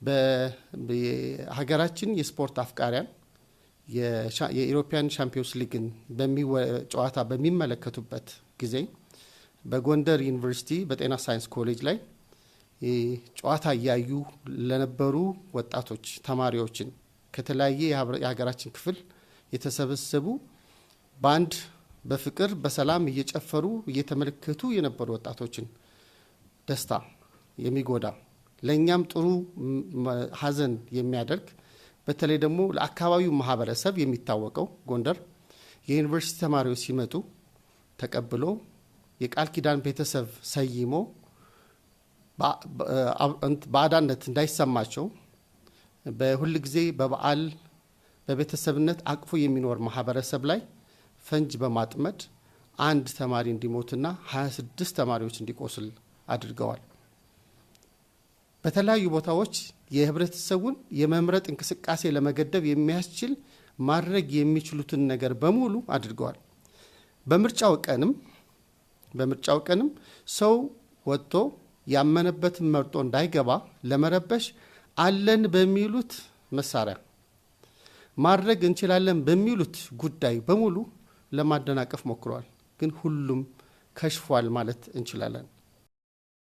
በሀገራችን የስፖርት አፍቃሪያን የኢሮፒያን ቻምፒዮንስ ሊግን ጨዋታ በሚመለከቱበት ጊዜ በጎንደር ዩኒቨርሲቲ በጤና ሳይንስ ኮሌጅ ላይ ጨዋታ ያዩ ለነበሩ ወጣቶች ተማሪዎችን ከተለያየ የሀገራችን ክፍል የተሰበሰቡ ባንድ በፍቅር በሰላም እየጨፈሩ እየተመለከቱ የነበሩ ወጣቶችን ደስታ የሚጎዳ ለኛም ጥሩ ሀዘን የሚያደርግ በተለይ ደግሞ ለአካባቢው ማህበረሰብ የሚታወቀው ጎንደር የዩኒቨርሲቲ ተማሪዎች ሲመጡ ተቀብሎ የቃል ኪዳን ቤተሰብ ሰይሞ ባዳነት እንዳይሰማቸው በሁሉ ጊዜ በበዓል በቤተሰብነት አቅፎ የሚኖር ማህበረሰብ ላይ ፈንጅ በማጥመድ አንድ ተማሪ እንዲሞትና 26 ተማሪዎች እንዲቆስል አድርገዋል። በተለያዩ ቦታዎች የህብረተሰቡን የመምረጥ እንቅስቃሴ ለመገደብ የሚያስችል ማድረግ የሚችሉትን ነገር በሙሉ አድርገዋል። በምርጫው ቀንም ሰው ወጥቶ ያመነበትን መርጦ እንዳይገባ ለመረበሽ አለን በሚሉት መሳሪያ ማድረግ እንችላለን በሚሉት ጉዳይ በሙሉ ለማደናቀፍ ሞክረዋል። ግን ሁሉም ከሽፏል ማለት እንችላለን።